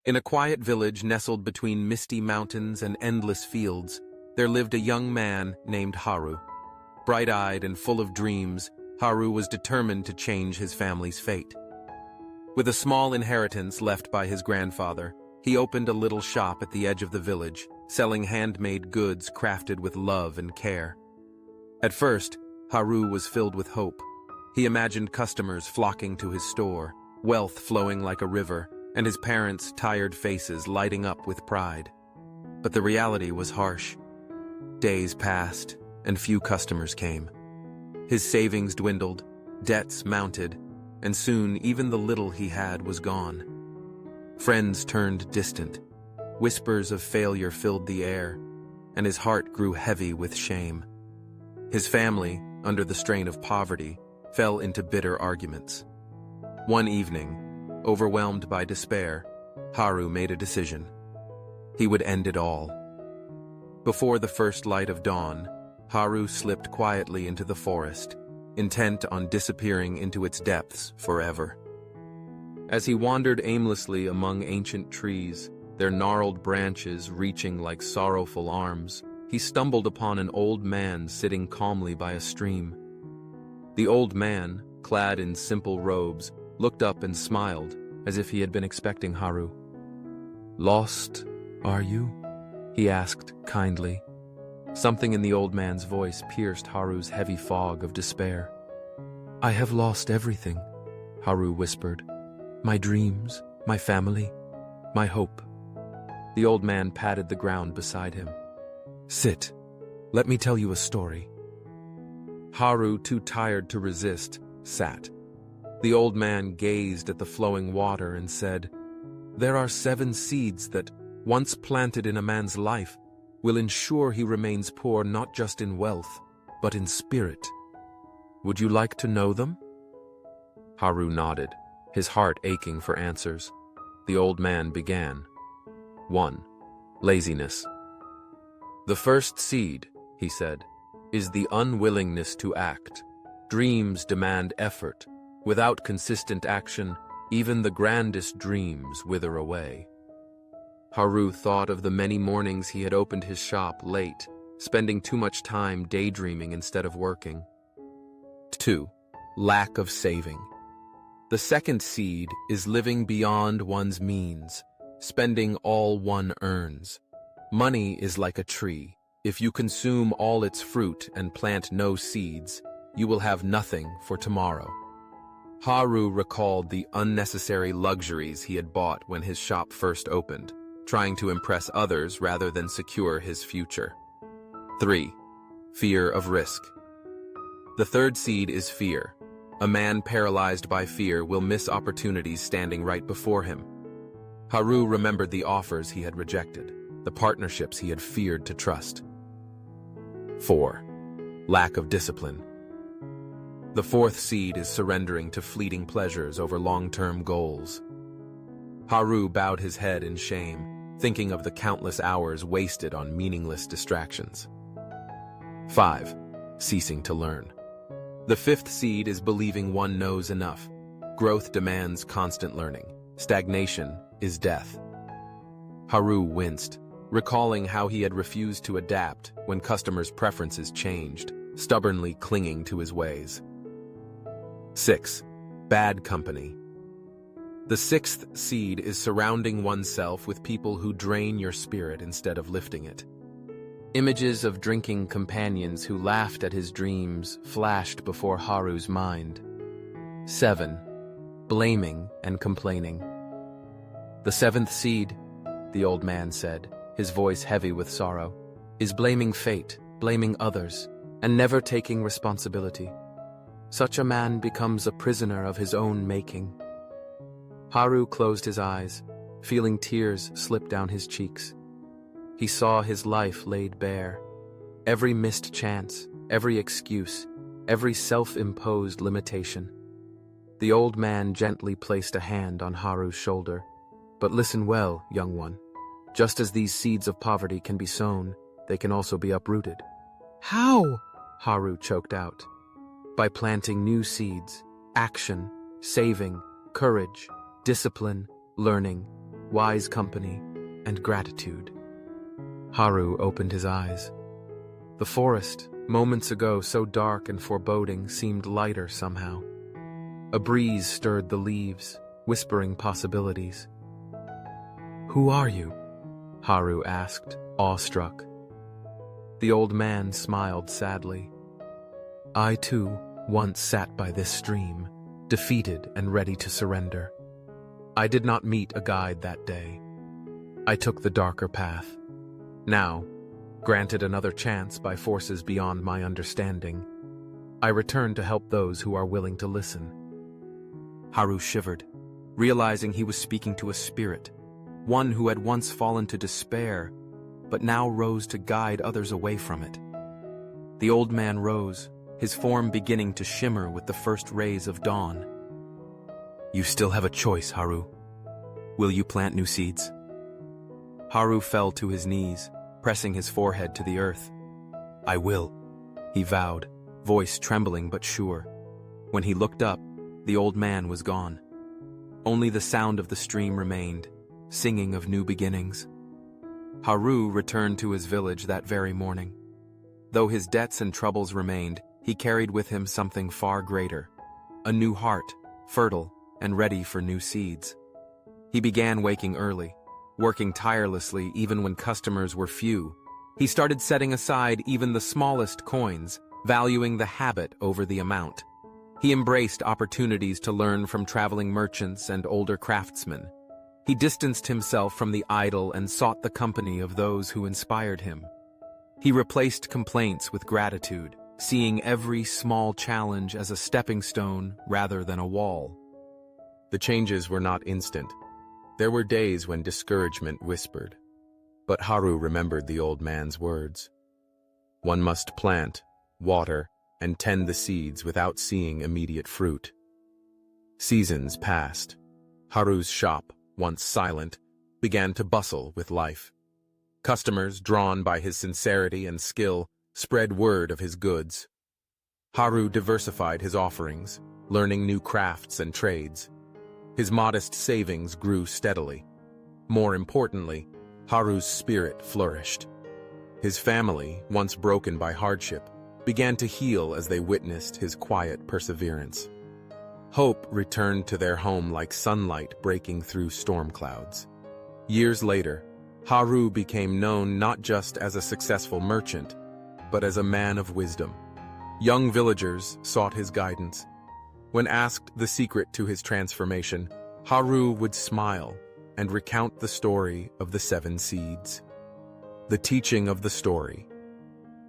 In a quiet village nestled between misty mountains and endless fields, there lived a young man named Haru. Bright-eyed and full of dreams, Haru was determined to change his family's fate. With a small inheritance left by his grandfather, he opened a little shop at the edge of the village, selling handmade goods crafted with love and care. At first, Haru was filled with hope. He imagined customers flocking to his store, wealth flowing like a river, and his parents' tired faces lighting up with pride. But the reality was harsh. Days passed, and few customers came. His savings dwindled, debts mounted, and soon even the little he had was gone. Friends turned distant. Whispers of failure filled the air, and his heart grew heavy with shame. His family, under the strain of poverty, fell into bitter arguments. One evening, overwhelmed by despair, Haru made a decision. He would end it all. Before the first light of dawn, Haru slipped quietly into the forest, intent on disappearing into its depths forever. As he wandered aimlessly among ancient trees, their gnarled branches reaching like sorrowful arms, he stumbled upon an old man sitting calmly by a stream. The old man, clad in simple robes, looked up and smiled, as if he had been expecting Haru. "Lost, are you?" he asked kindly. Something in the old man's voice pierced Haru's heavy fog of despair. "I have lost everything," Haru whispered. "My dreams, my family, my hope." The old man patted the ground beside him. "Sit. Let me tell you a story." Haru, too tired to resist, sat. The old man gazed at the flowing water and said, "There are 7 seeds that, once planted in a man's life, will ensure he remains poor not just in wealth, but in spirit. Would you like to know them?" Haru nodded, his heart aching for answers. The old man began. 1. Laziness. "The first seed," he said, "is the unwillingness to act. Dreams demand effort. Without consistent action, even the grandest dreams wither away." Haru thought of the many mornings he had opened his shop late, spending too much time daydreaming instead of working. 2. Lack of saving. The second seed is living beyond one's means, spending all one earns. Money is like a tree. If you consume all its fruit and plant no seeds, you will have nothing for tomorrow. Haru recalled the unnecessary luxuries he had bought when his shop first opened, trying to impress others rather than secure his future. 3. Fear of risk. The third seed is fear. A man paralyzed by fear will miss opportunities standing right before him. Haru remembered the offers he had rejected, the partnerships he had feared to trust. 4. Lack of discipline. The fourth seed is surrendering to fleeting pleasures over long-term goals. Haru bowed his head in shame, thinking of the countless hours wasted on meaningless distractions. 5. Ceasing to learn. The fifth seed is believing one knows enough. Growth demands constant learning. Stagnation is death. Haru winced, recalling how he had refused to adapt when customers' preferences changed, stubbornly clinging to his ways. 6. Bad company. The sixth seed is surrounding oneself with people who drain your spirit instead of lifting it. Images of drinking companions who laughed at his dreams flashed before Haru's mind. 7. Blaming and complaining. The seventh seed, the old man said, his voice heavy with sorrow, is blaming fate, blaming others, and never taking responsibility. Such a man becomes a prisoner of his own making. Haru closed his eyes, feeling tears slip down his cheeks. He saw his life laid bare. Every missed chance, every excuse, every self-imposed limitation. The old man gently placed a hand on Haru's shoulder. But listen well, young one. Just as these seeds of poverty can be sown, they can also be uprooted. How? Haru choked out. By planting new seeds, action, saving, courage, discipline, learning. wise company, and gratitude. Haru opened his eyes. The forest, moments ago so dark and foreboding, seemed lighter somehow. A breeze stirred the leaves, whispering possibilities. "Who are you?" Haru asked, awestruck. The old man smiled sadly. "I too once sat by this stream, defeated and ready to surrender. I did not meet a guide that day. I took the darker path. Now, granted another chance by forces beyond my understanding, I return to help those who are willing to listen." Haru shivered, realizing he was speaking to a spirit, one who had once fallen to despair, but now rose to guide others away from it. The old man rose, his form beginning to shimmer with the first rays of dawn. "You still have a choice, Haru. Will you plant new seeds?" Haru fell to his knees, pressing his forehead to the earth. "I will," he vowed, voice trembling but sure. When he looked up, the old man was gone. Only the sound of the stream remained, singing of new beginnings. Haru returned to his village that very morning. Though his debts and troubles remained, he carried with him something far greater, a new heart, fertile and ready for new seeds. He began waking early, working tirelessly even when customers were few. He started setting aside even the smallest coins, valuing the habit over the amount. He embraced opportunities to learn from traveling merchants and older craftsmen. He distanced himself from the idle and sought the company of those who inspired him. He replaced complaints with gratitude, seeing every small challenge as a stepping stone rather than a wall. The changes were not instant. There were days when discouragement whispered. But Haru remembered the old man's words. One must plant, water, and tend the seeds without seeing immediate fruit. Seasons passed. Haru's shop, once silent, began to bustle with life. Customers, drawn by his sincerity and skill, spread word of his goods. Haru diversified his offerings, learning new crafts and trades. His modest savings grew steadily. More importantly, Haru's spirit flourished. His family, once broken by hardship, began to heal as they witnessed his quiet perseverance. Hope returned to their home like sunlight breaking through storm clouds. Years later, Haru became known not just as a successful merchant, but as a man of wisdom. Young villagers sought his guidance. When asked the secret to his transformation, Haru would smile and recount the story of the 7 seeds. The teaching of the story.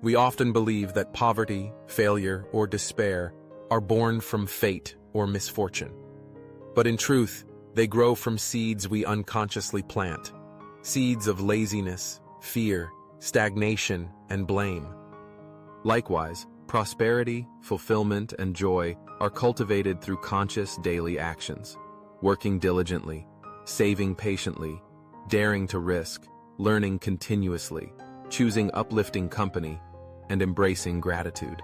We often believe that poverty, failure, or despair are born from fate or misfortune. But in truth, they grow from seeds we unconsciously plant. Seeds of laziness, fear, stagnation, and blame. Likewise, prosperity, fulfillment, and joy are cultivated through conscious daily actions. Working diligently, saving patiently, daring to risk, learning continuously, choosing uplifting company, and embracing gratitude.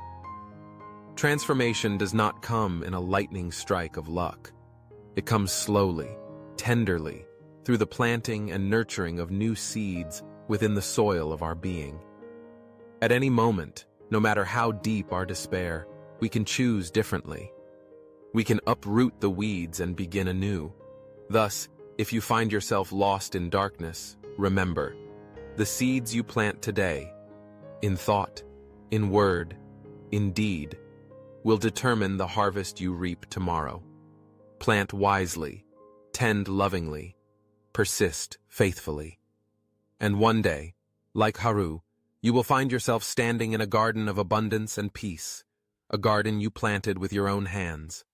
Transformation does not come in a lightning strike of luck. It comes slowly, tenderly, through the planting and nurturing of new seeds within the soil of our being. At any moment, no matter how deep our despair, we can choose differently. We can uproot the weeds and begin anew. Thus, if you find yourself lost in darkness, remember, the seeds you plant today, in thought, in word, in deed, will determine the harvest you reap tomorrow. Plant wisely, tend lovingly, persist faithfully. And one day, like Haru, you will find yourself standing in a garden of abundance and peace, a garden you planted with your own hands.